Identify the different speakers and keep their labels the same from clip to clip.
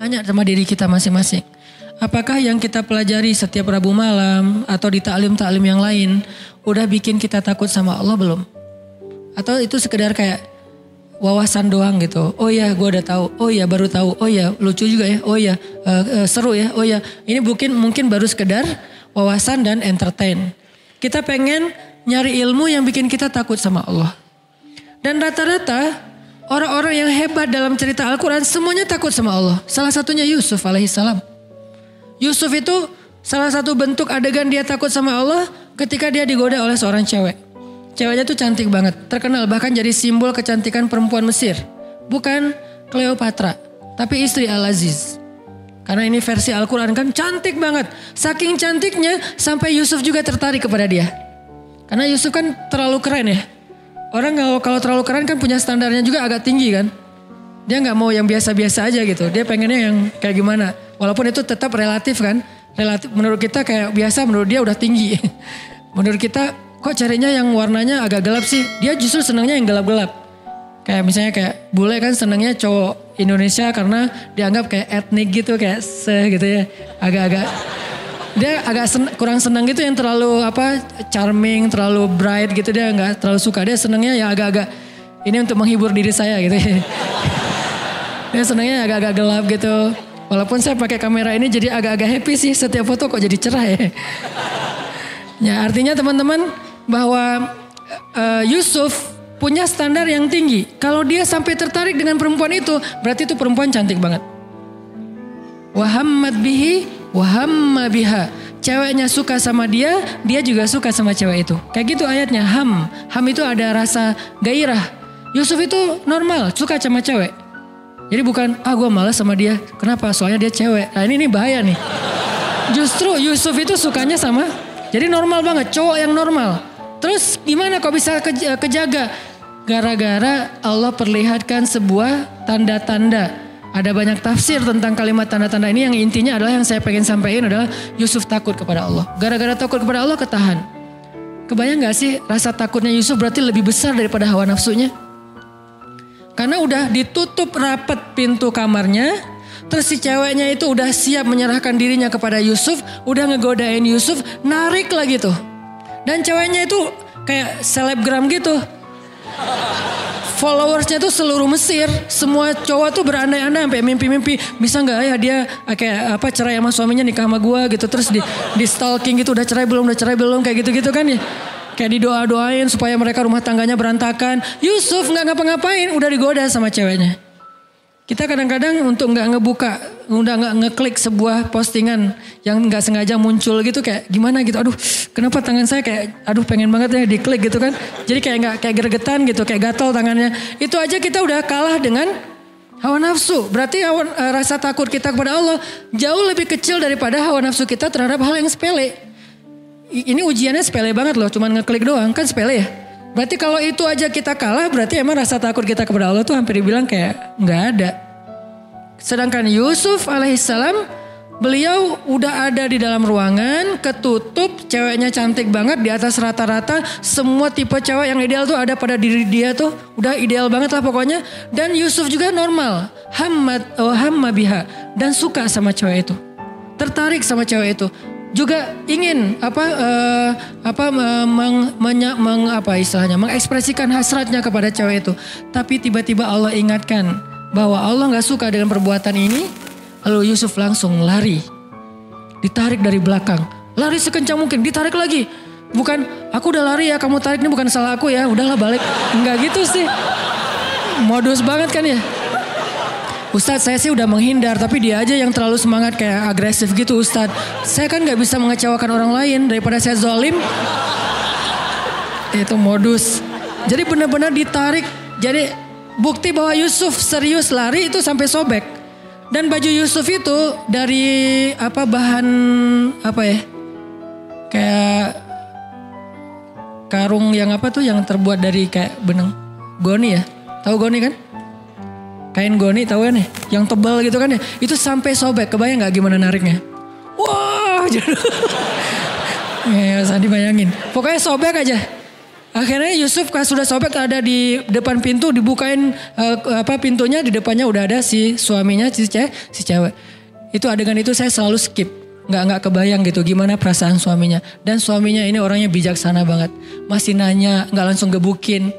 Speaker 1: Tanya sama diri kita masing-masing. Apakah yang kita pelajari setiap Rabu malam atau di taklim-taklim yang lain udah bikin kita takut sama Allah belum? Atau itu sekedar kayak wawasan doang gitu. Oh ya gue udah tahu. Oh ya baru tahu. Oh ya lucu juga ya. Oh ya seru ya. Oh ya ini mungkin baru sekedar wawasan dan entertain. Kita pengen nyari ilmu yang bikin kita takut sama Allah. Dan rata-rata orang-orang yang hebat dalam cerita Al-Quran semuanya takut sama Allah. Salah satunya Yusuf alaihissalam. Yusuf itu salah satu bentuk adegan dia takut sama Allah ketika dia digoda oleh seorang cewek. Ceweknya tuh cantik banget, terkenal bahkan jadi simbol kecantikan perempuan Mesir. Bukan Cleopatra, tapi istri Al-Aziz. Karena ini versi Al-Quran kan cantik banget. Saking cantiknya sampai Yusuf juga tertarik kepada dia. Karena Yusuf kan terlalu keren ya. Orang kalau terlalu keren kan punya standarnya juga agak tinggi kan. Dia gak mau yang biasa-biasa aja gitu. Dia pengennya yang kayak gimana. Walaupun itu tetap relatif kan. Relatif menurut kita kayak biasa, menurut dia udah tinggi. Menurut kita kok carinya yang warnanya agak gelap sih. Dia justru senangnya yang gelap-gelap. Kayak misalnya kayak bule kan senangnya cowok Indonesia karena dianggap kayak etnik gitu. Kayak gitu ya. Agak-agak. Dia agak kurang senang gitu yang terlalu charming, terlalu bright gitu. Dia gak terlalu suka. Dia senangnya ya agak-agak ini untuk menghibur diri saya gitu ya. Dia senangnya agak-agak gelap gitu. Walaupun saya pakai kamera ini jadi agak-agak happy sih. Setiap foto kok jadi cerah ya. Ya artinya teman-teman bahwa Yusuf punya standar yang tinggi. Kalau dia sampai tertarik dengan perempuan itu berarti itu perempuan cantik banget. Wahammad bihi wahamma biha. Ceweknya suka sama dia, dia juga suka sama cewek itu. Kayak gitu ayatnya. Ham itu ada rasa gairah. Yusuf itu normal, suka sama cewek. Jadi bukan, gue malas sama dia. Kenapa? Soalnya dia cewek. Nah ini bahaya nih. Justru Yusuf itu sukanya sama, jadi normal banget, cowok yang normal. Terus gimana kok bisa kejaga? Gara-gara Allah perlihatkan sebuah tanda-tanda. Ada banyak tafsir tentang kalimat tanda-tanda ini, yang intinya adalah yang saya pengen sampaikan adalah Yusuf takut kepada Allah. Gara-gara takut kepada Allah ketahan. Kebayang gak sih rasa takutnya Yusuf berarti lebih besar daripada hawa nafsunya? Karena udah ditutup rapat pintu kamarnya. Terus si ceweknya itu udah siap menyerahkan dirinya kepada Yusuf. Udah ngegodain Yusuf. Narik lagi tuh. Dan ceweknya itu kayak selebgram gitu. Followersnya tuh seluruh Mesir. Semua cowok tuh berandai-andai sampai mimpi-mimpi. Bisa gak ya dia kayak cerai sama suaminya, nikah sama gue gitu. Terus di stalking gitu, udah cerai belum kayak gitu-gitu kan ya. Kayak didoa-doain supaya mereka rumah tangganya berantakan. Yusuf gak ngapa-ngapain, udah digoda sama ceweknya. Kita kadang-kadang untuk gak ngebuka, udah gak ngeklik sebuah postingan yang gak sengaja muncul gitu kayak gimana gitu. Aduh kenapa tangan saya kayak pengen banget ya diklik gitu kan. Jadi kayak gregetan gitu, kayak gatal tangannya. Itu aja kita udah kalah dengan hawa nafsu. Berarti rasa takut kita kepada Allah jauh lebih kecil daripada hawa nafsu kita terhadap hal yang sepele. Ini ujiannya sepele banget loh, cuman ngeklik doang kan sepele ya. Berarti kalau itu aja kita kalah, berarti emang rasa takut kita kepada Allah tuh hampir dibilang kayak nggak ada. Sedangkan Yusuf alaihissalam, beliau udah ada di dalam ruangan, ketutup, ceweknya cantik banget di atas rata-rata. Semua tipe cewek yang ideal tuh ada pada diri dia tuh, udah ideal banget lah pokoknya. Dan Yusuf juga normal, hamma biha, dan suka sama cewek itu, tertarik sama cewek itu. Juga ingin mengekspresikan hasratnya kepada cewek itu. Tapi tiba-tiba Allah ingatkan bahwa Allah gak suka dengan perbuatan ini. Lalu Yusuf langsung lari. Ditarik dari belakang. Lari sekencang mungkin, ditarik lagi. Bukan, aku udah lari ya, kamu tarik, ini bukan salah aku ya. Udahlah balik. Enggak gitu sih. Modus banget kan ya. Ustadz saya sih udah menghindar, tapi dia aja yang terlalu semangat kayak agresif gitu Ustadz. Saya kan gak bisa mengecewakan orang lain, daripada saya zalim. Itu modus. Jadi benar-benar ditarik. Jadi bukti bahwa Yusuf serius lari itu sampai sobek. Dan baju Yusuf itu dari bahan kayak karung yang yang terbuat dari kayak benang goni ya. Tahu goni kan? Kain goni tahu kan ya? Yang tebal gitu kan ya? Itu sampai sobek. Kebayang gak gimana nariknya? Wah, ya usah dibayangin. Pokoknya sobek aja.
Speaker 2: Akhirnya Yusuf pas sudah sobek ada di depan pintu, dibukain pintunya, di depannya udah ada si suaminya si cewek. Itu adegan itu saya selalu skip. Nggak kebayang gitu gimana perasaan suaminya. Dan suaminya ini orangnya bijaksana banget. Masih nanya, nggak langsung gebukin.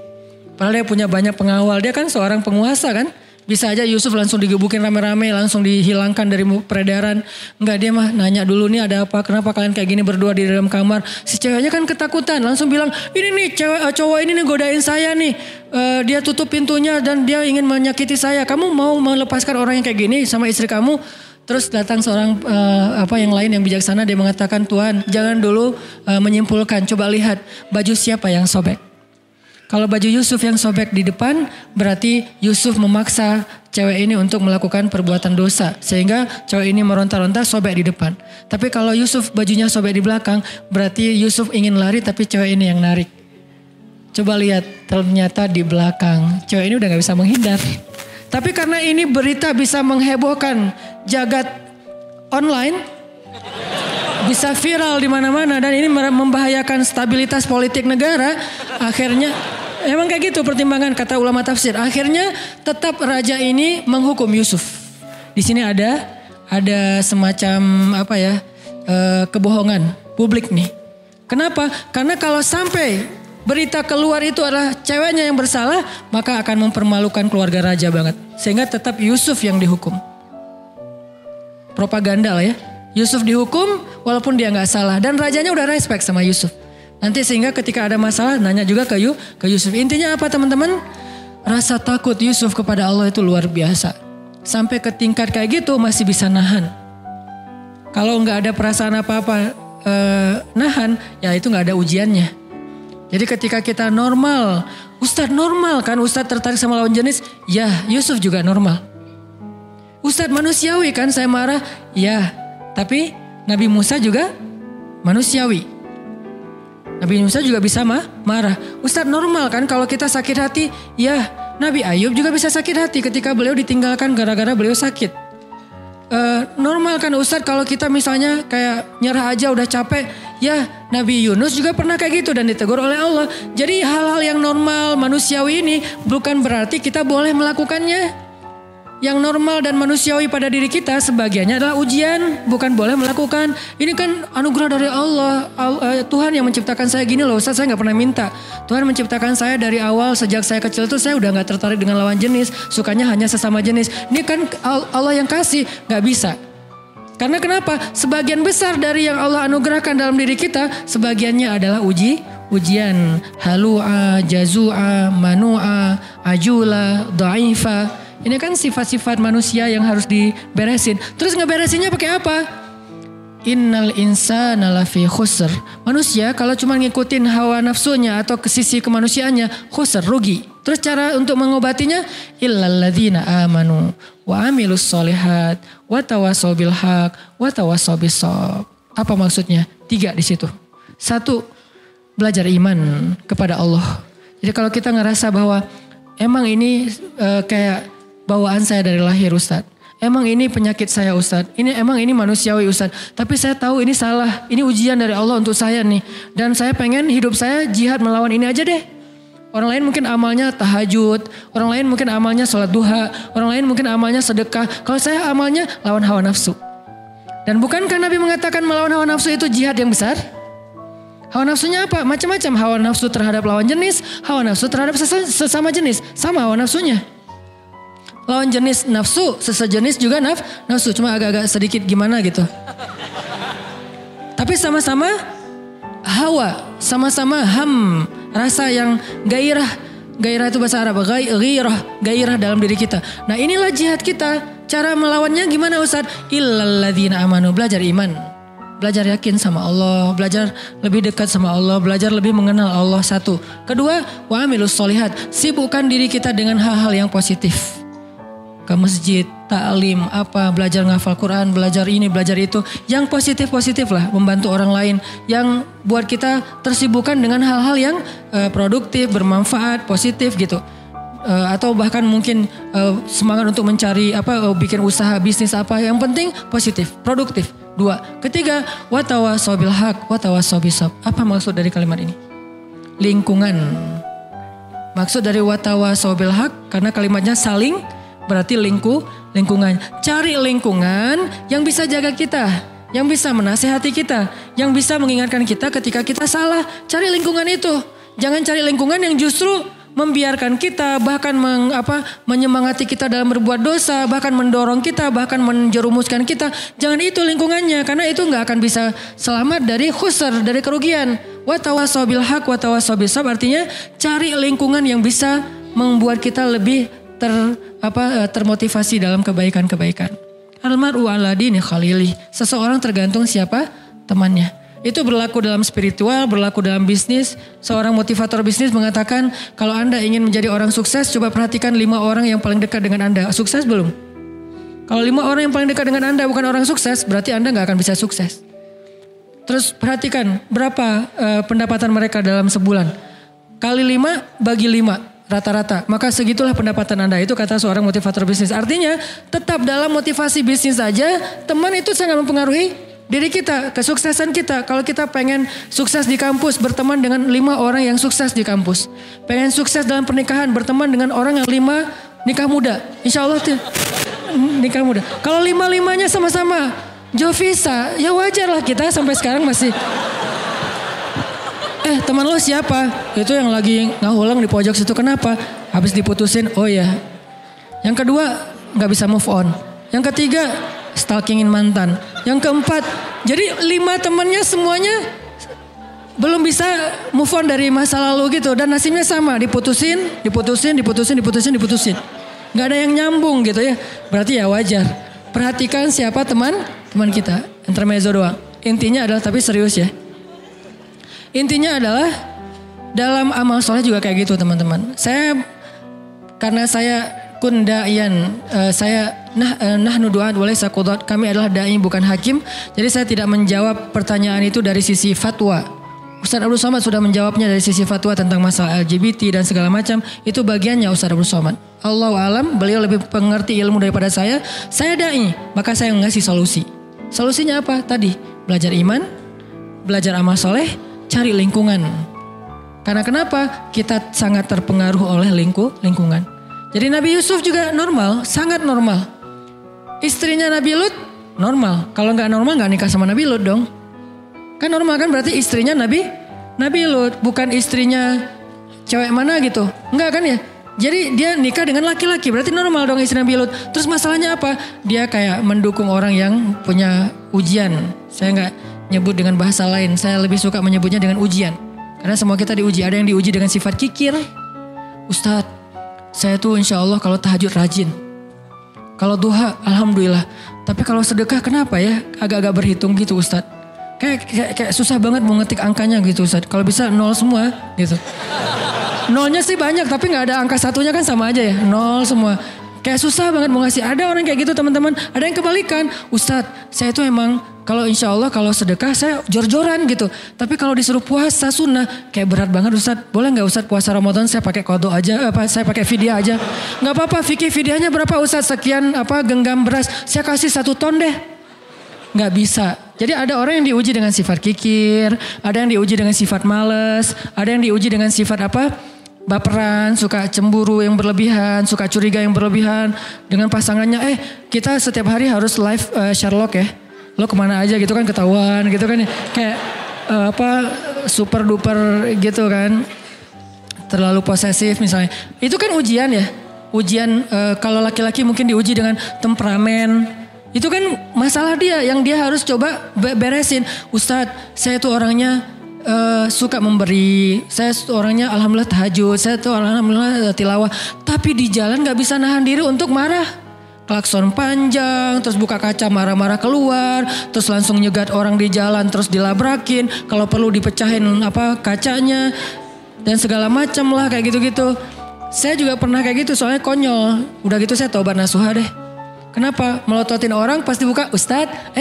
Speaker 2: Padahal dia punya banyak pengawal. Dia kan seorang penguasa kan. Bisa aja Yusuf langsung digebukin rame-rame, langsung dihilangkan dari peredaran. Enggak, dia mah nanya dulu nih ada apa, kenapa kalian kayak gini berdua di dalam kamar. Si ceweknya kan ketakutan, langsung bilang ini nih cowok ini nih godain saya nih. Dia tutup pintunya dan dia ingin menyakiti saya. Kamu mau melepaskan orang yang kayak gini sama istri kamu? Terus datang seorang yang lain yang bijaksana, dia mengatakan, Tuhan jangan dulu menyimpulkan, coba lihat baju siapa yang sobek. Kalau baju Yusuf yang sobek di depan, berarti Yusuf memaksa cewek ini untuk melakukan perbuatan dosa. Sehingga cewek ini meronta-ronta sobek di depan. Tapi kalau Yusuf bajunya sobek di belakang, berarti Yusuf ingin lari tapi cewek ini yang narik. Coba lihat, ternyata di belakang cewek ini udah gak bisa menghindar. Tapi karena ini berita bisa menghebohkan jagat online, bisa viral di mana-mana dan ini membahayakan stabilitas politik negara, akhirnya emang kayak gitu pertimbangan kata ulama tafsir. Akhirnya tetap raja ini menghukum Yusuf. Di sini ada semacam kebohongan publik nih. Kenapa? Karena kalau sampai berita keluar itu adalah ceweknya yang bersalah, maka akan mempermalukan keluarga raja banget. Sehingga tetap Yusuf yang dihukum. Propaganda lah ya. Yusuf dihukum walaupun dia nggak salah dan rajanya udah respect sama Yusuf. Nanti sehingga ketika ada masalah nanya juga ke Yusuf. Intinya apa teman-teman? Rasa takut Yusuf kepada Allah itu luar biasa. Sampai ke tingkat kayak gitu masih bisa nahan. Kalau nggak ada perasaan apa-apa nahan, ya itu nggak ada ujiannya. Jadi ketika kita normal, Ustadz normal kan? Ustadz tertarik sama lawan jenis? Ya, Yusuf juga normal. Ustadz manusiawi kan saya marah? Ya. Tapi Nabi Musa juga manusiawi. Nabi Musa juga bisa marah. Ustadz normal kan kalau kita sakit hati? Ya, Nabi Ayub juga bisa sakit hati ketika beliau ditinggalkan gara-gara beliau sakit. Normal kan Ustadz kalau kita misalnya kayak nyerah aja udah capek? Ya, Nabi Yunus juga pernah kayak gitu dan ditegur oleh Allah. Jadi hal-hal yang normal manusiawi ini bukan berarti kita boleh melakukannya. Yang normal dan manusiawi pada diri kita sebagiannya adalah ujian, bukan boleh melakukan. Ini kan anugerah dari Allah. Tuhan yang menciptakan saya gini loh, Ustaz, saya gak pernah minta. Tuhan menciptakan saya dari awal, sejak saya kecil tuh saya udah gak tertarik dengan lawan jenis, sukanya hanya sesama jenis. Ini kan Allah yang kasih, gak bisa. Karena kenapa? Sebagian besar dari yang Allah anugerahkan dalam diri kita, sebagiannya adalah ujian. Halu'a, jazu'a, manu'a, ajula, dha'ifa. Ini kan sifat-sifat manusia yang harus diberesin. Terus ngeberesinnya pakai apa? Innal insana lafi khusr. Manusia kalau cuma ngikutin hawa nafsunya atau ke sisi kemanusiaannya, khusr, rugi. Terus cara untuk mengobatinya? Illal ladzina amanu wa amilus solihat wa tawassaw bil haq wa tawassaw bis shawab. Apa maksudnya? 3 di situ. 1, belajar iman kepada Allah. Jadi kalau kita ngerasa bahwa emang ini kayak bawaan saya dari lahir Ustadz. Emang ini penyakit saya Ustadz. Emang ini manusiawi Ustadz. Tapi saya tahu ini salah. Ini ujian dari Allah untuk saya nih. Dan saya pengen hidup saya jihad melawan ini aja deh. Orang lain mungkin amalnya tahajud. Orang lain mungkin amalnya sholat duha. Orang lain mungkin amalnya sedekah. Kalau saya amalnya lawan hawa nafsu. Dan bukankah Nabi mengatakan melawan hawa nafsu itu jihad yang besar? Hawa nafsunya apa? Macam-macam. Hawa nafsu terhadap lawan jenis. Hawa nafsu terhadap sesama jenis. Sama hawa nafsunya. Lawan jenis nafsu, sesejenis juga nafsu. Cuma agak-agak sedikit gimana gitu. Tapi sama-sama hawa. Sama-sama ham. Rasa yang gairah. Gairah itu bahasa Arab. Gairah dalam diri kita. Nah inilah jihad kita. Cara melawannya gimana Ustaz? Illal ladzina amanu. Belajar iman. Belajar yakin sama Allah. Belajar lebih dekat sama Allah. Belajar lebih mengenal Allah. 1. Kedua, wa amilus solihat. Sibukkan diri kita dengan hal-hal yang positif. Ke masjid, taklim, belajar ngafal Quran, belajar ini, belajar itu. Yang positif-positif lah, membantu orang lain. Yang buat kita tersibukkan dengan hal-hal yang produktif, bermanfaat, positif gitu. Atau bahkan mungkin semangat untuk mencari bikin usaha, bisnis yang penting positif, produktif. 2. Ketiga, wa tawassaw bil haq wa tawassaw bis sabr. Apa maksud dari kalimat ini?
Speaker 1: lingkungan. Maksud dari watawasau bil haq karena kalimatnya saling berarti lingkungan. Cari lingkungan yang bisa jaga kita, yang bisa menasehati kita, yang bisa mengingatkan kita ketika kita salah. Cari lingkungan itu. Jangan cari lingkungan yang justru membiarkan kita, bahkan menyemangati kita dalam berbuat dosa, bahkan mendorong kita, bahkan menjerumuskan kita. Jangan itu lingkungannya, karena itu nggak akan bisa selamat dari khusr, dari kerugian. Watawasau bil haq, watawasau bis sabr, artinya cari lingkungan yang bisa membuat kita lebih termotivasi dalam kebaikan-kebaikan. Al-mar'u ala dini khalili. Seseorang tergantung siapa temannya. Itu berlaku dalam spiritual, berlaku dalam bisnis. Seorang motivator bisnis mengatakan, kalau Anda ingin menjadi orang sukses, coba perhatikan 5 orang yang paling dekat dengan Anda. Sukses belum? Kalau 5 orang yang paling dekat dengan Anda bukan orang sukses, berarti Anda gak akan bisa sukses. Terus perhatikan berapa pendapatan mereka dalam sebulan. Kali 5 bagi 5 rata-rata. Maka segitulah pendapatan Anda. Itu kata seorang motivator bisnis. Artinya tetap dalam motivasi bisnis saja, teman itu sangat mempengaruhi diri kita, kesuksesan kita. Kalau kita pengen sukses di kampus, berteman dengan 5 orang yang sukses di kampus. Pengen sukses dalam pernikahan, berteman dengan orang yang 5 nikah muda. Insya Allah nikah muda. Kalau 5-5-nya sama-sama Jovisa, ya wajar lah kita sampai sekarang masih. Teman lo siapa? Itu yang lagi ngahulang di pojok situ, kenapa? Habis diputusin, oh ya. Yang kedua, gak bisa move on. Yang ketiga, stalkingin mantan. Yang keempat, jadi 5 temannya semuanya belum bisa move on dari masa lalu gitu. Dan nasibnya sama, diputusin. Gak ada yang nyambung gitu ya. Berarti ya wajar. Perhatikan siapa teman kita. Intermezzo doang. Intinya adalah, tapi serius ya. Intinya adalah dalam amal soleh juga kayak gitu teman-teman. Karena saya kundaian, nahnu du'at walaysa qudat. Kami adalah dai bukan hakim. Jadi saya tidak menjawab pertanyaan itu dari sisi fatwa. Ustaz Abdul Somad sudah menjawabnya dari sisi fatwa tentang masalah LGBT dan segala macam. Itu bagiannya Ustaz Abdul Somad. Allahu alam, beliau lebih mengerti ilmu daripada saya. Saya dai, maka saya ngasih solusi. Solusinya apa? Tadi, belajar iman, belajar amal soleh, cari lingkungan. Karena kenapa? Kita sangat terpengaruh oleh lingkungan. Jadi Nabi Yusuf juga normal, sangat normal. Istrinya Nabi Lut normal. Kalau nggak normal nggak nikah sama Nabi Lut dong. Kan normal kan, berarti istrinya Nabi Lut, bukan istrinya cewek mana gitu. Enggak kan ya? Jadi dia nikah dengan laki-laki, berarti normal dong istri Nabi Lut. Terus masalahnya apa? Dia kayak mendukung orang yang punya ujian. Saya nggak nyebut dengan bahasa lain, saya lebih suka menyebutnya dengan ujian. Karena semua kita diuji, ada yang diuji dengan sifat kikir. Ustadz, saya tuh insya Allah kalau tahajud rajin. Kalau duha, alhamdulillah. Tapi kalau sedekah kenapa ya? Agak-agak berhitung gitu Ustadz. Kayak susah banget mau ngetik angkanya gitu Ustadz. Kalau bisa 0 semua gitu. Nolnya sih banyak, tapi gak ada angka satunya kan sama aja ya. 0 semua. Kayak susah banget mau ngasih. Ada orang kayak gitu teman-teman. Ada yang kebalikan. Ustadz, saya itu emang kalau insya Allah kalau sedekah saya jor-joran gitu. Tapi kalau disuruh puasa sunnah kayak berat banget Ustadz. Boleh gak Ustadz puasa Ramadan saya pakai qadha aja, saya pakai fidyah aja. Gak apa-apa, fikih fidyahnya berapa Ustadz? Sekian genggam beras. Saya kasih 1 ton deh. Gak bisa. Jadi ada orang yang diuji dengan sifat kikir, ada yang diuji dengan sifat males, ada yang diuji dengan sifat baperan, suka cemburu yang berlebihan, suka curiga yang berlebihan dengan pasangannya. Kita setiap hari harus live Sherlock ya. Lo kemana aja gitu kan ketahuan gitu kan. Kayak super duper gitu kan. Terlalu posesif misalnya. Itu kan ujian ya. Ujian kalau laki-laki mungkin diuji dengan temperamen. Itu kan masalah dia yang dia harus coba beresin. Ustadz, saya tuh orangnya suka memberi. Saya tuh orangnya alhamdulillah tahajud. Saya tuh alhamdulillah tilawah. Tapi di jalan gak bisa nahan diri untuk marah. Klakson panjang, terus buka kaca marah-marah keluar. Terus langsung nyegat orang di jalan, terus dilabrakin. Kalau perlu dipecahin kacanya. Dan segala macam lah kayak gitu-gitu. Saya juga pernah kayak gitu soalnya konyol. Udah gitu saya tobat nasuha deh. Kenapa? Melototin orang pasti buka, Ustadz,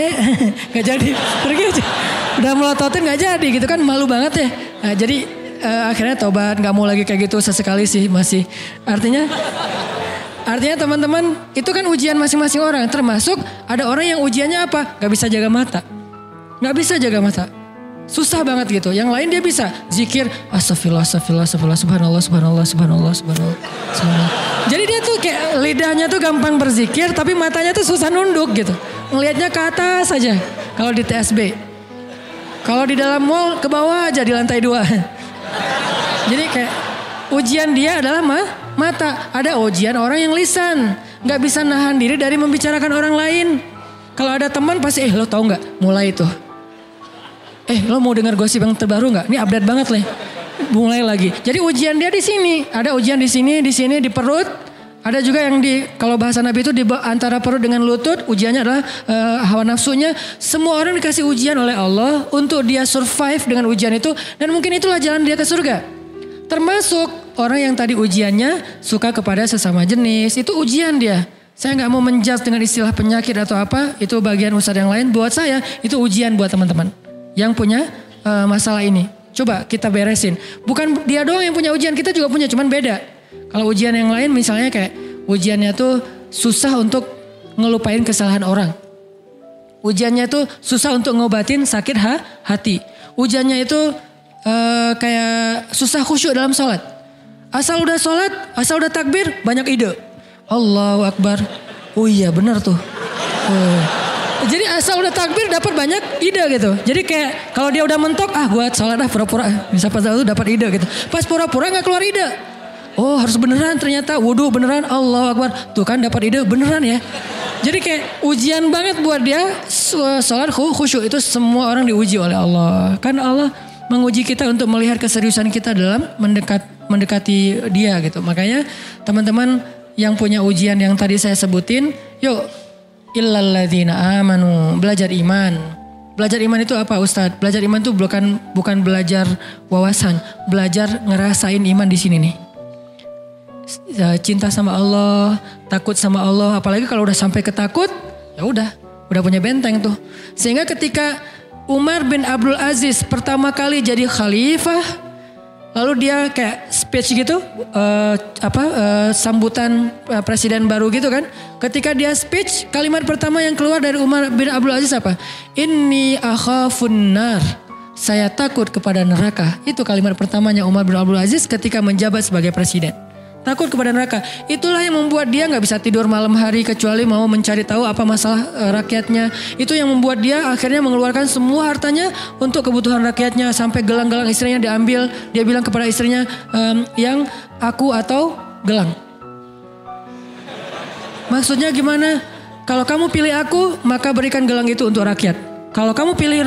Speaker 1: gak jadi, pergi aja. Udah melototin gak jadi gitu kan, malu banget ya. Nah, jadi akhirnya tobat, gak mau lagi kayak gitu sesekali sih masih. Artinya teman-teman, itu kan ujian masing-masing orang. Termasuk ada orang yang ujiannya apa? Gak bisa jaga mata. Gak bisa jaga mata. Susah banget gitu. Yang lain dia bisa zikir astagfirullah, astagfirullah, astagfirullah, subhanallah, subhanallah, subhanallah, subhanallah, subhanallah. Jadi dia tuh kayak lidahnya tuh gampang berzikir tapi matanya tuh susah nunduk gitu. Ngelihatnya ke atas saja kalau di TSB. Kalau di dalam mall ke bawah aja di lantai 2. Jadi kayak ujian dia adalah mata. Ada ujian orang yang lisan. Gak bisa nahan diri dari membicarakan orang lain. Kalau ada teman pasti lo tau gak mulai itu. Lo mau dengar gosip yang terbaru nggak? Ini update banget nih. Mulai lagi. Jadi ujian dia di sini. Ada ujian di sini, di perut. Ada juga yang kalau bahasa Nabi itu di antara perut dengan lutut. Ujiannya adalah hawa nafsunya. Semua orang dikasih ujian oleh Allah untuk dia survive dengan ujian itu. Dan mungkin itulah jalan dia ke surga. Termasuk orang yang tadi ujiannya suka kepada sesama jenis. Itu ujian dia. Saya nggak mau menjudge dengan istilah penyakit atau apa. Itu bagian usaha yang lain. Buat saya itu ujian buat teman-teman yang punya masalah ini. Coba kita beresin. Bukan dia doang yang punya ujian, kita juga punya, cuman beda. Kalau ujian yang lain misalnya kayak ujiannya tuh susah untuk ngelupain kesalahan orang. Ujiannya tuh susah untuk ngobatin sakit hati. Ujiannya itu kayak susah khusyuk dalam sholat. Asal udah sholat, asal udah takbir, banyak ide. Allahu Akbar. Oh iya benar tuh. Jadi asal udah takbir dapat banyak ide gitu. Jadi kayak kalau dia udah mentok, gua sholat pura-pura. Bisa pas itu dapat ide gitu. Pas pura-pura nggak keluar ide. Oh harus beneran ternyata wudhu beneran. Allahu Akbar. Tuh kan dapat ide beneran ya. Jadi kayak ujian banget buat dia sholat khusyuk itu semua orang diuji oleh Allah. Kan Allah menguji kita untuk melihat keseriusan kita dalam mendekati dia gitu. Makanya teman-teman yang punya ujian yang tadi saya sebutin, yuk illalladzina amanu, belajar iman. Belajar iman itu apa Ustadz? Belajar iman itu bukan belajar wawasan, belajar ngerasain iman di sini nih. Cinta sama Allah, takut sama Allah, apalagi kalau udah sampai ke takut, ya udah punya benteng tuh. Sehingga ketika Umar bin Abdul Aziz pertama kali jadi khalifah, lalu dia kayak speech gitu, sambutan presiden baru gitu kan. Ketika dia speech, kalimat pertama yang keluar dari Umar bin Abdul Aziz apa? Inni akhafun nar. Saya takut kepada neraka. Itu kalimat pertamanya Umar bin Abdul Aziz ketika menjabat sebagai presiden. Takut kepada neraka. Itulah yang membuat dia gak bisa tidur malam hari kecuali mau mencari tahu apa masalah rakyatnya. Itu yang membuat dia akhirnya mengeluarkan semua hartanya untuk kebutuhan rakyatnya. Sampai gelang-gelang istrinya diambil. Dia bilang kepada istrinya, yang aku atau gelang. Maksudnya gimana? Kalau kamu pilih aku, maka berikan gelang itu untuk rakyat. Kalau kamu pilih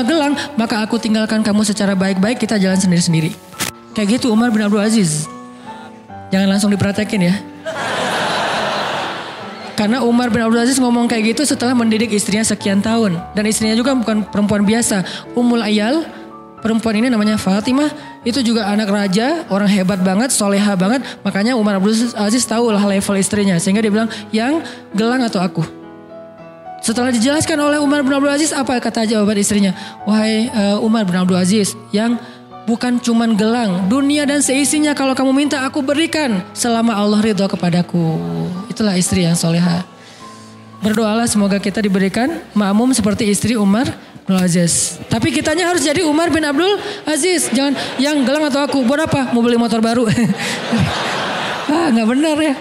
Speaker 1: gelang, maka aku tinggalkan kamu secara baik-baik, kita jalan sendiri-sendiri. Kayak gitu Umar bin Abdul Aziz. Jangan langsung dipraktekin ya. Karena Umar bin Abdul Aziz ngomong kayak gitu setelah mendidik istrinya sekian tahun. Dan istrinya juga bukan perempuan biasa. Ummul Ayal, perempuan ini namanya Fatimah. Itu juga anak raja, orang hebat banget, soleha banget. Makanya Umar bin Abdul Aziz tahu lah level istrinya. Sehingga dia bilang, yang gelang atau aku? Setelah dijelaskan oleh Umar bin Abdul Aziz, apa kata jawaban istrinya? Wahai Umar bin Abdul Aziz, yang bukan cuman gelang, dunia dan seisinya kalau kamu minta aku berikan selama Allah ridho kepadaku. Itulah istri yang soleha. Berdoalah semoga kita diberikan makmum seperti istri Umar bin Aziz. Tapi kitanya harus jadi Umar bin Abdul Aziz. Jangan yang gelang atau aku. Buat apa? Mau beli motor baru. Gak benar ya.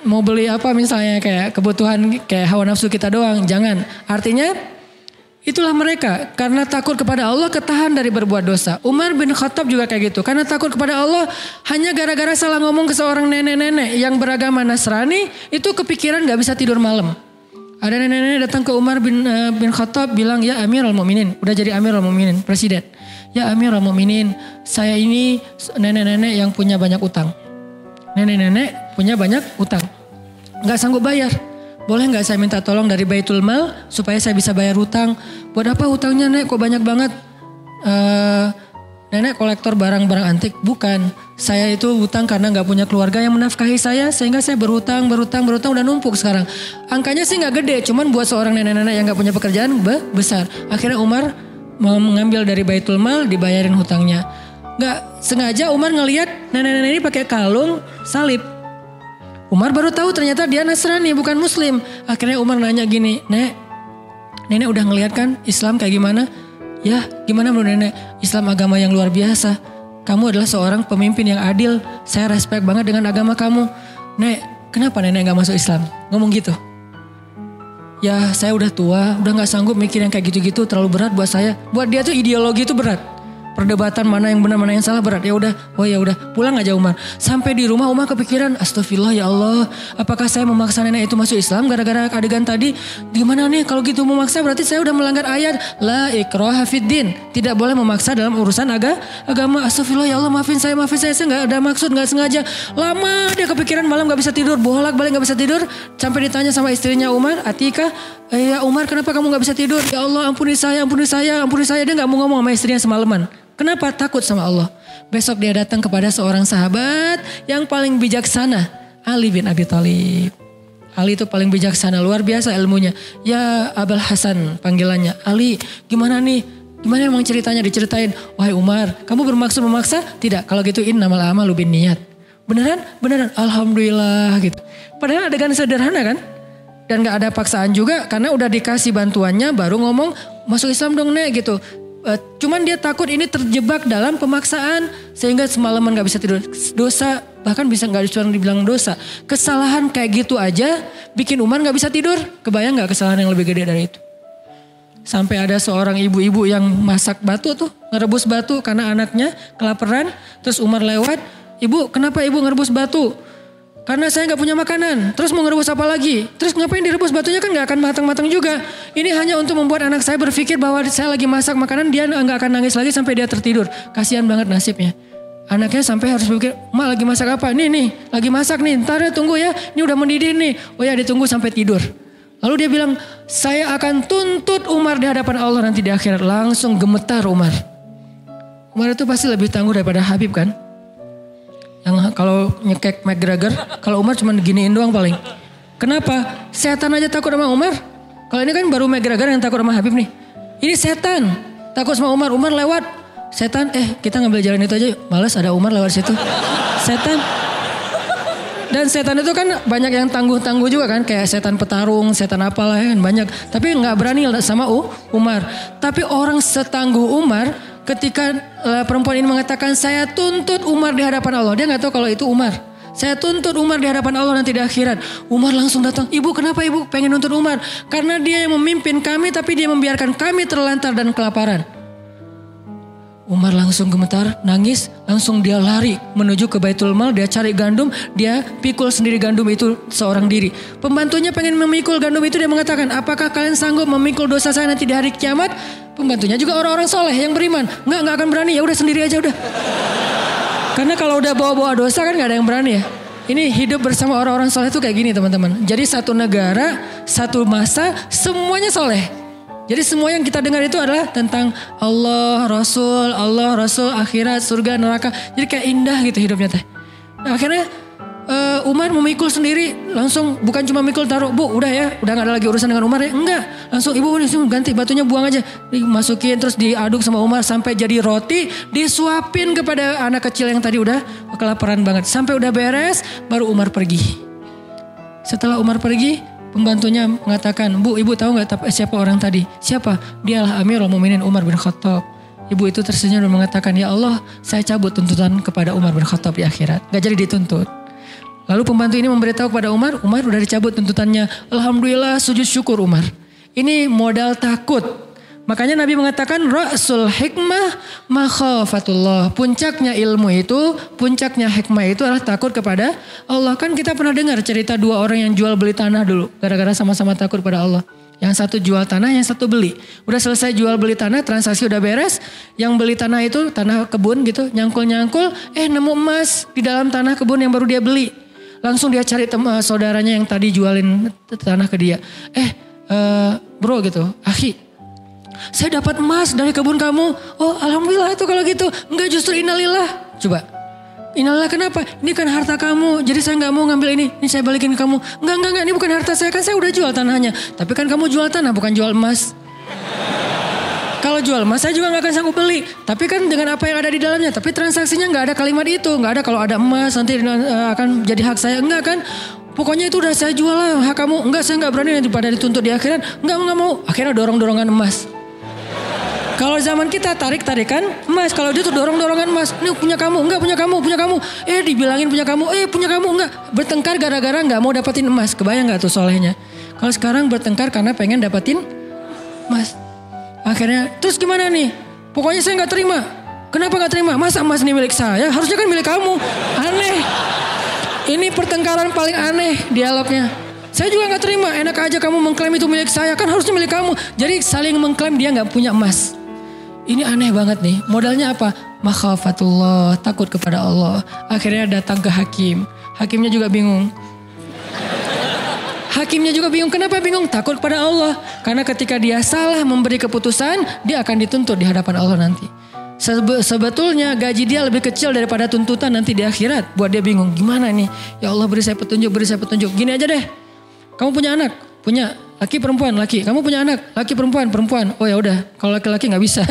Speaker 1: Mau beli apa misalnya kayak kebutuhan kayak hawa nafsu kita doang. Jangan. Artinya itulah mereka, karena takut kepada Allah ketahan dari berbuat dosa. Umar bin Khattab juga kayak gitu. Karena takut kepada Allah, hanya gara-gara salah ngomong ke seorang nenek-nenek yang beragama Nasrani, itu kepikiran gak bisa tidur malam. Ada nenek-nenek datang ke Umar bin Khattab bilang, ya Amirul Mukminin, udah jadi Amirul Mukminin, presiden. Ya Amirul Mukminin, saya ini nenek-nenek yang punya banyak utang. Nenek-nenek punya banyak utang, gak sanggup bayar. Boleh gak saya minta tolong dari Baitul Mal supaya saya bisa bayar hutang? Buat apa hutangnya Nek? Kok banyak banget? Nenek kolektor barang-barang antik? Bukan. Saya itu hutang karena gak punya keluarga yang menafkahi saya. Sehingga saya berhutang udah numpuk sekarang. Angkanya sih gak gede. Cuman buat seorang nenek-nenek yang gak punya pekerjaan besar. Akhirnya Umar mengambil dari Baitul Mal dibayarin hutangnya. Gak sengaja Umar ngelihat nenek-nenek ini pakai kalung salib. Umar baru tahu ternyata dia Nasrani bukan Muslim. Akhirnya Umar nanya gini, nenek udah ngeliat kan Islam kayak gimana? Ya gimana menurut nenek, Islam agama yang luar biasa. Kamu adalah seorang pemimpin yang adil. Saya respect banget dengan agama kamu. Nek, kenapa nenek gak masuk Islam? Ngomong gitu. Ya saya udah tua, udah gak sanggup mikir yang kayak gitu-gitu, terlalu berat buat saya. Buat dia tuh ideologi itu berat. Perdebatan mana yang benar mana yang salah berat. Ya udah, oh ya udah, pulang aja Umar. Sampai di rumah Umar kepikiran, astagfirullah ya Allah, apakah saya memaksa nenek itu masuk Islam gara-gara adegan tadi? Gimana nih kalau gitu memaksa berarti saya udah melanggar ayat la ikraha fiddin. Tidak boleh memaksa dalam urusan agama. Astagfirullah ya Allah, maafin saya nggak ada maksud, nggak sengaja. Lama dia kepikiran, malam nggak bisa tidur, bolak-balik nggak bisa tidur. Sampai ditanya sama istrinya Umar, Atika, ya Umar kenapa kamu nggak bisa tidur? Ya Allah ampuni saya. Dia nggak mau ngomong sama istrinya semalaman. Kenapa? Takut sama Allah. Besok dia datang kepada seorang sahabat yang paling bijaksana, Ali bin Abi Thalib. Ali itu paling bijaksana, luar biasa ilmunya. Ya Abul Hasan panggilannya. Ali, gimana nih? Gimana emang ceritanya? Diceritain. Wahai Umar, kamu bermaksud memaksa? Tidak. Kalau gitu innamal a'malu binniyat. Beneran? Alhamdulillah gitu. Padahal adegan sederhana kan? Dan gak ada paksaan juga karena udah dikasih bantuannya baru ngomong masuk Islam dong nek gitu. Cuman dia takut ini terjebak dalam pemaksaan sehingga semalaman gak bisa tidur. Dosa, bahkan bisa gak dibilang dosa. Kesalahan kayak gitu aja bikin Umar gak bisa tidur. Kebayang gak kesalahan yang lebih gede dari itu? Sampai ada seorang ibu-ibu yang masak batu tuh, ngerebus batu karena anaknya kelaparan. Terus Umar lewat, ibu kenapa ibu ngerebus batu? Karena saya gak punya makanan. Terus mau ngerebus apa lagi? Terus ngapain direbus batunya kan gak akan matang-matang juga. Ini hanya untuk membuat anak saya berpikir bahwa saya lagi masak makanan. Dia gak akan nangis lagi sampai dia tertidur. Kasihan banget nasibnya. Anaknya sampai harus berpikir, Mak lagi masak apa? Nih lagi masak nih. Ntar ya tunggu ya. Ini udah mendidih nih. Oh ya ditunggu sampai tidur. Lalu dia bilang, saya akan tuntut Umar di hadapan Allah nanti di akhirat. Langsung gemetar Umar. Umar itu pasti lebih tangguh daripada Habib kan? Yang kalau nyekek McGregor, kalau Umar cuma giniin doang paling. Kenapa? Setan aja takut sama Umar. Kalau ini kan baru McGregor yang takut sama Habib nih. Ini setan takut sama Umar. Umar lewat, setan kita ngambil jalan itu aja. Males ada Umar lewat situ. Setan. Dan setan itu kan banyak yang tangguh-tangguh juga kan. Kayak setan petarung, setan apalah kan banyak. Tapi gak berani sama Umar. Tapi orang setangguh Umar, ketika perempuan ini mengatakan saya tuntut Umar di hadapan Allah. Dia gak tahu kalau itu Umar. Saya tuntut Umar di hadapan Allah nanti di akhirat. Umar langsung datang. Ibu kenapa ibu pengen nuntut Umar? Karena dia yang memimpin kami tapi dia membiarkan kami terlantar dan kelaparan. Umar langsung gemetar, nangis, langsung dia lari menuju ke Baitul Mal, dia cari gandum, dia pikul sendiri gandum itu seorang diri. Pembantunya pengen memikul gandum itu, dia mengatakan, apakah kalian sanggup memikul dosa saya nanti di hari kiamat? Pembantunya juga orang-orang soleh yang beriman. Enggak akan berani, ya udah sendiri aja udah. Karena kalau udah bawa-bawa dosa kan gak ada yang berani ya. Ini hidup bersama orang-orang soleh itu kayak gini teman-teman. Jadi satu negara, satu masa, semuanya soleh. Jadi semua yang kita dengar itu adalah tentang Allah, Rasul, akhirat, surga, neraka. Jadi kayak indah gitu hidupnya teh. Nah, akhirnya Umar memikul sendiri, langsung bukan cuma mikul taruh, Bu udah ya, udah gak ada lagi urusan dengan Umar ya. Enggak, langsung ibu ganti batunya buang aja. Dimasukin terus diaduk sama Umar sampai jadi roti, disuapin kepada anak kecil yang tadi udah kelaparan banget. Sampai udah beres, baru Umar pergi. Setelah Umar pergi, pembantunya mengatakan, Bu, ibu tahu gak siapa orang tadi? Siapa? Dialah Amirul Mukminin Umar bin Khattab. Ibu itu tersenyum dan mengatakan, ya Allah, saya cabut tuntutan kepada Umar bin Khattab di akhirat. Gak jadi dituntut. Lalu pembantu ini memberitahu kepada Umar udah dicabut tuntutannya. Alhamdulillah, sujud syukur Umar. Ini modal takut. Makanya Nabi mengatakan ra'sul hikmah makhafatullah. Puncaknya ilmu itu, puncaknya hikmah itu adalah takut kepada Allah. Kan kita pernah dengar cerita dua orang yang jual beli tanah dulu. Gara-gara sama-sama takut pada Allah. Yang satu jual tanah, yang satu beli. Udah selesai jual beli tanah, transaksi udah beres. Yang beli tanah itu tanah kebun gitu, nyangkul-nyangkul. Nemu emas di dalam tanah kebun yang baru dia beli. Langsung dia cari saudaranya yang tadi jualin tanah ke dia. Bro gitu, akhi. Saya dapat emas dari kebun kamu. Oh alhamdulillah itu kalau gitu. Enggak, justru innalillah. Coba. Innalillah kenapa? Ini kan harta kamu. Jadi saya gak mau ngambil ini. Ini saya balikin ke kamu. Enggak. Ini bukan harta saya. Kan saya udah jual tanahnya. Tapi kan kamu jual tanah bukan jual emas. Kalau jual emas saya juga gak akan sanggup beli. Tapi kan dengan apa yang ada di dalamnya. Tapi transaksinya gak ada kalimat itu. Gak ada kalau ada emas nanti akan jadi hak saya. Enggak kan. Pokoknya itu udah saya jual lah hak kamu. Enggak, saya gak berani nanti pada dituntut di akhirat. Enggak mau. Akhirnya dorong-dorongan emas. Kalau zaman kita tarik-tarikan emas. Kalau dia tuh dorong-dorongan emas. Ini punya kamu, enggak punya kamu, punya kamu. Dibilangin punya kamu, punya kamu enggak. Bertengkar gara-gara enggak mau dapetin emas. Kebayang enggak tuh solehnya? Kalau sekarang bertengkar karena pengen dapetin emas. Akhirnya terus gimana nih? Pokoknya saya enggak terima. Kenapa enggak terima? Masa emas ini milik saya? Harusnya kan milik kamu. Aneh. Ini pertengkaran paling aneh dialognya. Saya juga gak terima, enak aja kamu mengklaim itu milik saya, kan harusnya milik kamu. Jadi saling mengklaim dia gak punya emas. Ini aneh banget nih, modalnya apa? Makhafatullah, takut kepada Allah. Akhirnya datang ke hakim. Hakimnya juga bingung. Kenapa bingung? Takut kepada Allah. Karena ketika dia salah memberi keputusan, dia akan dituntut di hadapan Allah nanti. Sebetulnya gaji dia lebih kecil daripada tuntutan nanti di akhirat. Buat dia bingung, gimana nih? Ya Allah beri saya petunjuk. Gini aja deh. Kamu punya anak, punya laki perempuan, laki. Kamu punya anak, laki perempuan, perempuan. Oh ya udah, kalau laki-laki nggak bisa.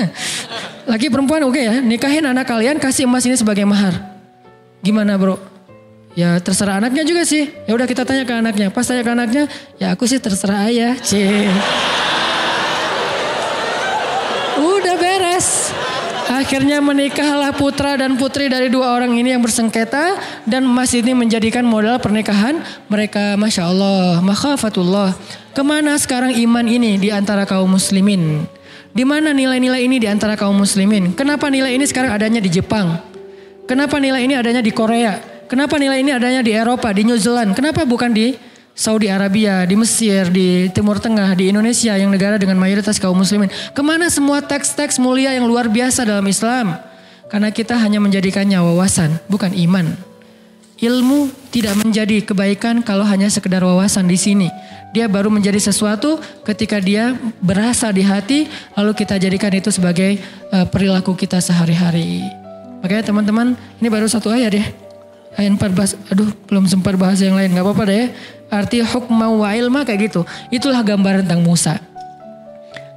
Speaker 1: Laki perempuan oke ya, nikahin anak kalian, kasih emas ini sebagai mahar. Gimana bro? Ya terserah anaknya juga sih. Ya udah kita tanya ke anaknya. Pas tanya ke anaknya, ya aku sih terserah ayah. Udah beres. Akhirnya menikahlah putra dan putri dari dua orang ini yang bersengketa. Dan emas ini menjadikan modal pernikahan mereka. Masya Allah, makhafatullah. Kemana sekarang iman ini di antara kaum muslimin? Di mana nilai-nilai ini di antara kaum muslimin? Kenapa nilai ini sekarang adanya di Jepang? Kenapa nilai ini adanya di Korea? Kenapa nilai ini adanya di Eropa, di New Zealand? Kenapa bukan di Saudi Arabia, di Mesir, di Timur Tengah, di Indonesia yang negara dengan mayoritas kaum muslimin? Kemana semua teks-teks mulia yang luar biasa dalam Islam? Karena kita hanya menjadikannya wawasan, bukan iman. Ilmu tidak menjadi kebaikan kalau hanya sekedar wawasan di sini. Dia baru menjadi sesuatu ketika dia berasa di hati, lalu kita jadikan itu sebagai perilaku kita sehari-hari. Makanya teman-teman, ini baru satu ayat ya. Ayat 14, belum sempat bahas yang lain, gak apa-apa deh ya. Arti hukma wa ilma kayak gitu. Itulah gambaran tentang Musa.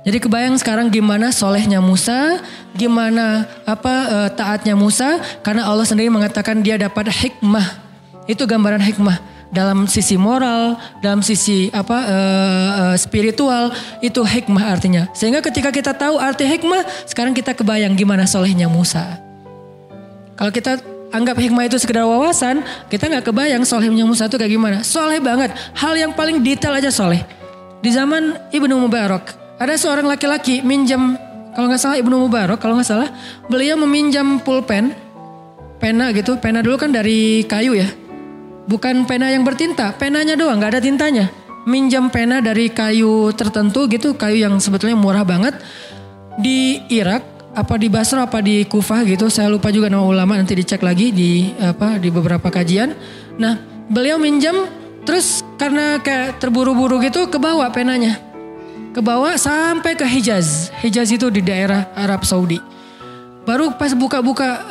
Speaker 1: Jadi kebayang sekarang gimana solehnya Musa, gimana taatnya Musa, karena Allah sendiri mengatakan dia dapat hikmah. Itu gambaran hikmah dalam sisi moral, dalam sisi spiritual, itu hikmah artinya. Sehingga ketika kita tahu arti hikmah, sekarang kita kebayang gimana solehnya Musa. Kalau kita anggap hikmah itu sekedar wawasan, kita nggak kebayang solehnya Musa itu kayak gimana. Soleh banget, hal yang paling detail aja soleh. Di zaman Ibnu Mubarak, ada seorang laki-laki minjam, kalau nggak salah Ibnu Mubarak, kalau nggak salah, beliau meminjam pulpen, pena gitu. Pena dulu kan dari kayu ya, bukan pena yang bertinta, penanya doang, nggak ada tintanya. Minjam pena dari kayu tertentu gitu, kayu yang sebetulnya murah banget di Irak. Apa di Basra apa di Kufah gitu, saya lupa juga nama ulama, nanti dicek lagi di beberapa kajian. Nah beliau minjam, terus karena kayak terburu-buru gitu kebawa penanya, kebawa sampai ke Hijaz. Hijaz itu di daerah Arab Saudi. Baru pas buka-buka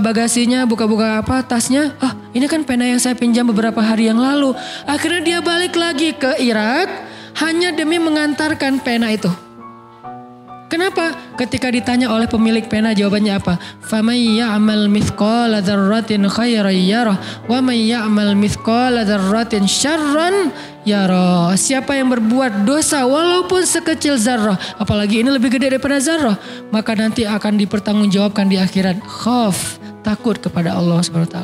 Speaker 1: bagasinya, buka-buka tasnya, ini kan pena yang saya pinjam beberapa hari yang lalu. Akhirnya dia balik lagi ke Irak hanya demi mengantarkan pena itu. Kenapa? Ketika ditanya oleh pemilik pena, jawabannya apa? فَمَنْ يَعْمَلْ مِثْقَالَ ذَرَّةٍ خَيْرًا يَرَهُ وَمَنْ يَعْمَلْ مِثْقَالَ ذَرَّةٍ شَرًّا يَرَهُ. Siapa yang berbuat dosa walaupun sekecil zarrah, apalagi ini lebih gede daripada zarrah, maka nanti akan dipertanggungjawabkan di akhirat. Khauf, takut kepada Allah SWT.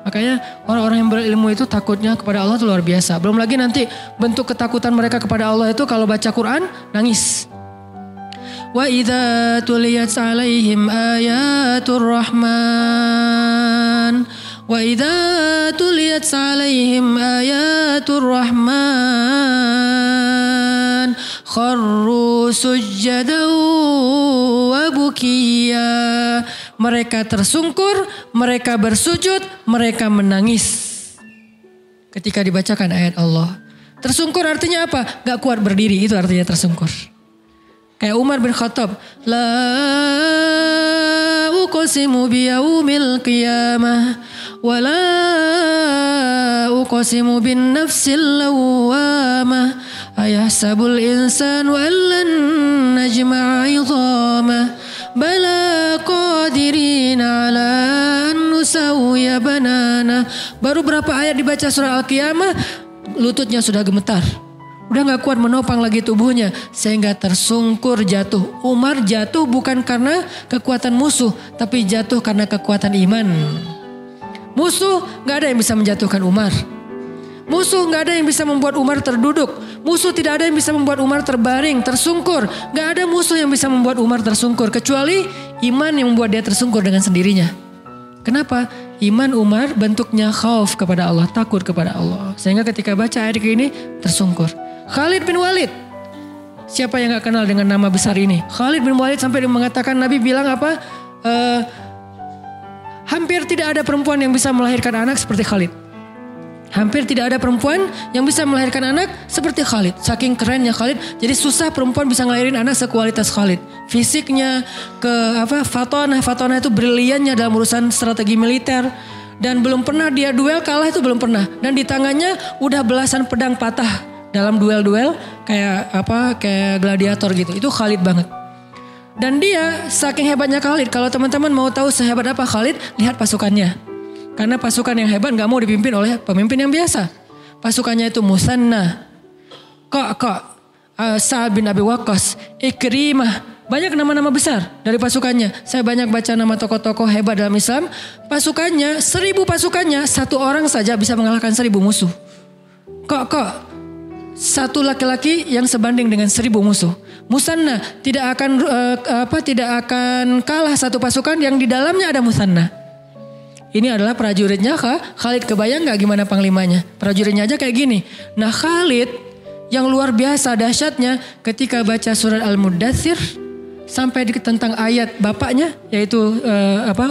Speaker 1: Makanya orang-orang yang berilmu itu takutnya kepada Allah itu luar biasa. Belum lagi nanti bentuk ketakutan mereka kepada Allah itu kalau baca Quran nangis. Wa idza tuliyat 'alaihim ayatur rahman wa idza tuliyat 'alaihim ayatur rahman kharru sujjadan wa bukiya. Mereka tersungkur, mereka bersujud, mereka menangis ketika dibacakan ayat Allah. Tersungkur artinya apa? Gak kuat berdiri, itu artinya tersungkur. Kayak Umar bin Khattab, la uqsimu biyaumil qiyamah wa la uqsimu bin nafsil lawwamah ayahsabul insanu allan najma'a 'idhamah bala qadirina ala an nusawwiya banana. Baru berapa ayat dibaca surah Al-Qiyamah, lututnya sudah gemetar. Udah gak kuat menopang lagi tubuhnya. Sehingga tersungkur jatuh. Umar jatuh bukan karena kekuatan musuh. Tapi jatuh karena kekuatan iman. Musuh gak ada yang bisa menjatuhkan Umar. Musuh gak ada yang bisa membuat Umar terduduk. Musuh tidak ada yang bisa membuat Umar terbaring, tersungkur. Gak ada musuh yang bisa membuat Umar tersungkur. Kecuali iman yang membuat dia tersungkur dengan sendirinya. Kenapa? Iman Umar bentuknya khauf kepada Allah, takut kepada Allah. Sehingga ketika baca ayat ini tersungkur. Khalid bin Walid. Siapa yang gak kenal dengan nama besar ini? Khalid bin Walid sampai mengatakan, Nabi bilang apa? Hampir tidak ada perempuan yang bisa melahirkan anak seperti Khalid. Hampir tidak ada perempuan yang bisa melahirkan anak seperti Khalid. Saking kerennya Khalid. Jadi susah perempuan bisa ngelahirin anak sekualitas Khalid. Fisiknya, fatonah itu briliannya dalam urusan strategi militer. Dan belum pernah dia duel kalah, itu belum pernah. Dan di tangannya udah belasan pedang patah dalam duel-duel kayak gladiator gitu. Itu Khalid banget. Dan dia saking hebatnya Khalid. Kalau teman-teman mau tahu sehebat apa Khalid, lihat pasukannya. Karena pasukan yang hebat gak mau dipimpin oleh pemimpin yang biasa. Pasukannya itu Musanna, Sa'ad bin Abi Waqqas, Ikrimah. Banyak nama-nama besar dari pasukannya. Saya banyak baca nama tokoh-tokoh hebat dalam Islam. Pasukannya, 1000 pasukannya, 1 orang saja bisa mengalahkan 1000 musuh. Satu laki-laki yang sebanding dengan 1000 musuh. Musanna tidak akan kalah satu pasukan yang di dalamnya ada Musanna. Ini adalah prajuritnya Khalid. Kebayang gak gimana panglimanya? Prajuritnya aja kayak gini. Nah Khalid yang luar biasa dahsyatnya ketika baca surat Al-Muddathir sampai tentang ayat bapaknya yaitu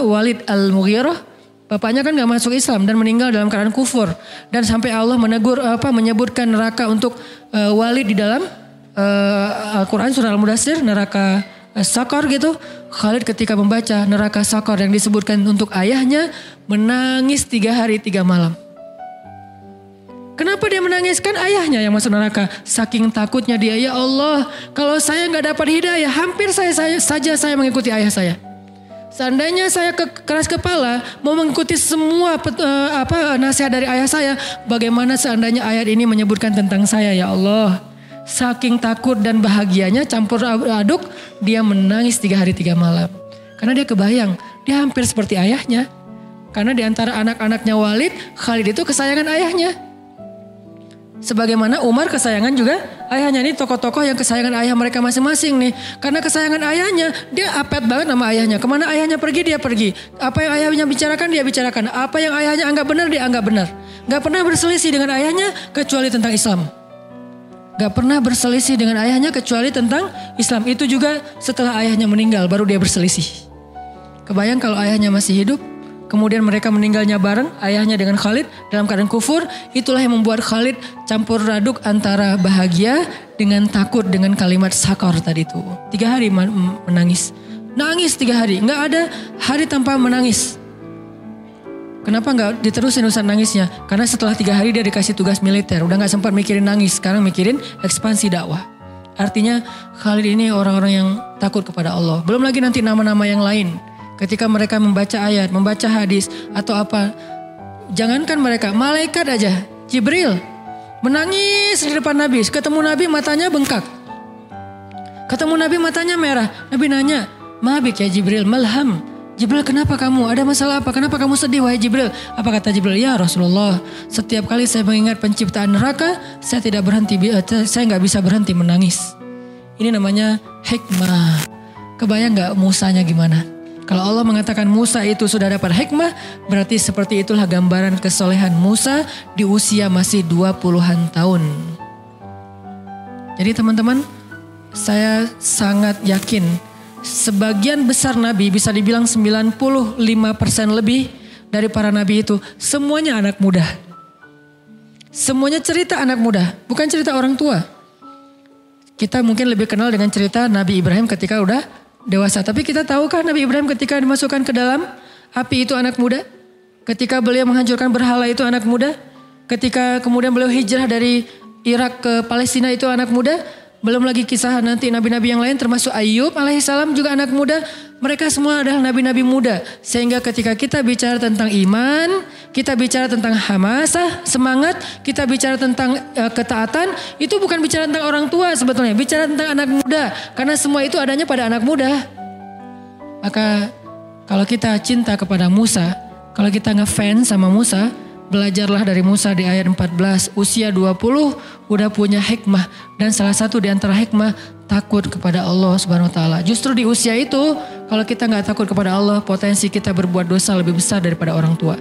Speaker 1: Walid Al-Mughirah. Bapaknya kan gak masuk Islam dan meninggal dalam keadaan kufur. Dan sampai Allah menyebutkan neraka untuk Walid di dalam Al-Quran surah Al-Muddathir, neraka Sakar gitu. Khalid ketika membaca neraka Sakar yang disebutkan untuk ayahnya, menangis 3 hari 3 malam. Kenapa dia menangiskan? Ayahnya yang masuk neraka. Saking takutnya dia, ya Allah, kalau saya gak dapat hidayah, hampir saya mengikuti ayah saya. Seandainya saya keras kepala mau mengikuti semua nasihat dari ayah saya, bagaimana seandainya ayat ini menyebutkan tentang saya, ya Allah. Saking takut dan bahagianya campur aduk, dia menangis 3 hari 3 malam. Karena dia kebayang, dia hampir seperti ayahnya. Karena di antara anak-anaknya Walid, Khalid itu kesayangan ayahnya. Sebagaimana Umar kesayangan juga ayahnya. Ini tokoh-tokoh yang kesayangan ayah mereka masing-masing nih. Karena kesayangan ayahnya, dia apet banget sama ayahnya. Kemana ayahnya pergi, dia pergi. Apa yang ayahnya bicarakan, dia bicarakan. Apa yang ayahnya anggap benar, dia anggap benar. Gak pernah berselisih dengan ayahnya kecuali tentang Islam. Gak pernah berselisih dengan ayahnya kecuali tentang Islam. Itu juga setelah ayahnya meninggal baru dia berselisih. Kebayang kalau ayahnya masih hidup, kemudian mereka meninggalnya bareng, ayahnya dengan Khalid dalam keadaan kufur. Itulah yang membuat Khalid campur aduk antara bahagia dengan takut dengan kalimat Sakar tadi itu. 3 hari menangis. Nangis 3 hari, gak ada hari tanpa menangis. Kenapa gak diterusin urusan nangisnya? Karena setelah 3 hari dia dikasih tugas militer. Udah gak sempat mikirin nangis. Sekarang mikirin ekspansi dakwah. Artinya Khalid ini orang-orang yang takut kepada Allah. Belum lagi nanti nama-nama yang lain. Ketika mereka membaca ayat, membaca hadis atau apa. Jangankan mereka, malaikat aja. Jibril menangis di depan Nabi. Ketemu Nabi matanya bengkak. Ketemu Nabi matanya merah. Nabi nanya, "Mabik ya Jibril, malham." Jibril, kenapa kamu? Ada masalah apa? Kenapa kamu sedih wahai Jibril? Apa kata Jibril? Ya Rasulullah, setiap kali saya mengingat penciptaan neraka, saya nggak bisa berhenti menangis. Ini namanya hikmah. Kebayang nggak Musanya gimana? Kalau Allah mengatakan Musa itu sudah dapat hikmah, berarti seperti itulah gambaran kesolehan Musa di usia masih 20-an tahun. Jadi teman-teman, saya sangat yakin sebagian besar nabi, bisa dibilang 95% lebih dari para nabi itu semuanya anak muda. Semuanya cerita anak muda, bukan cerita orang tua. Kita mungkin lebih kenal dengan cerita Nabi Ibrahim ketika udah dewasa. Tapi kita tahukah Nabi Ibrahim ketika dimasukkan ke dalam api itu anak muda? Ketika beliau menghancurkan berhala itu anak muda? Ketika kemudian beliau hijrah dari Irak ke Palestina itu anak muda? Belum lagi kisah nanti nabi-nabi yang lain termasuk Ayub alaihissalam juga anak muda. Mereka semua adalah nabi-nabi muda. Sehingga ketika kita bicara tentang iman, kita bicara tentang hamasah, semangat, kita bicara tentang ketaatan, itu bukan bicara tentang orang tua sebetulnya, bicara tentang anak muda. Karena semua itu adanya pada anak muda. Maka kalau kita cinta kepada Musa, kalau kita ngefans sama Musa, belajarlah dari Musa di ayat 14. Usia 20 udah punya hikmah. Dan salah satu di antara hikmah, takut kepada Allah Subhanahu wa taala. Justru di usia itu, kalau kita gak takut kepada Allah, potensi kita berbuat dosa lebih besar daripada orang tua.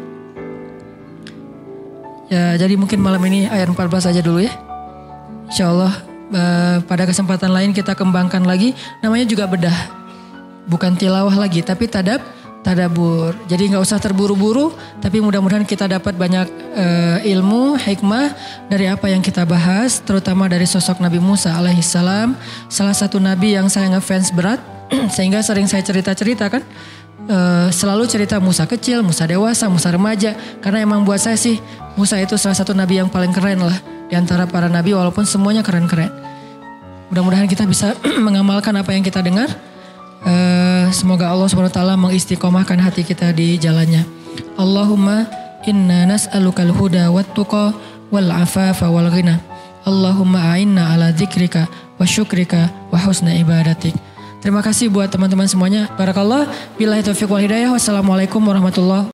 Speaker 1: Ya, jadi mungkin malam ini ayat 14 aja dulu ya. Insya Allah pada kesempatan lain kita kembangkan lagi. Namanya juga bedah. Bukan tilawah lagi, tapi tadabur. Jadi gak usah terburu-buru, tapi mudah-mudahan kita dapat banyak ilmu, hikmah dari apa yang kita bahas, terutama dari sosok Nabi Musa alaihissalam, salah satu nabi yang saya ngefans berat, sehingga sering saya cerita-cerita kan, selalu cerita Musa kecil, Musa dewasa, Musa remaja, karena emang buat saya sih Musa itu salah satu nabi yang paling keren lah di antara para nabi, walaupun semuanya keren-keren. Mudah-mudahan kita bisa mengamalkan apa yang kita dengar. Semoga Allah Subhanahu wa taala mengistiqomahkan hati kita di jalannya. Allahumma inna nas'alukal huda wat tuqa wal afafa wal ghina. Allahumma a'inna ala dzikrika wa syukrika wa husna ibadatik. Terima kasih buat teman-teman semuanya. Barakallah. Billahi taufiq wal hidayah. Wassalamualaikum warahmatullahi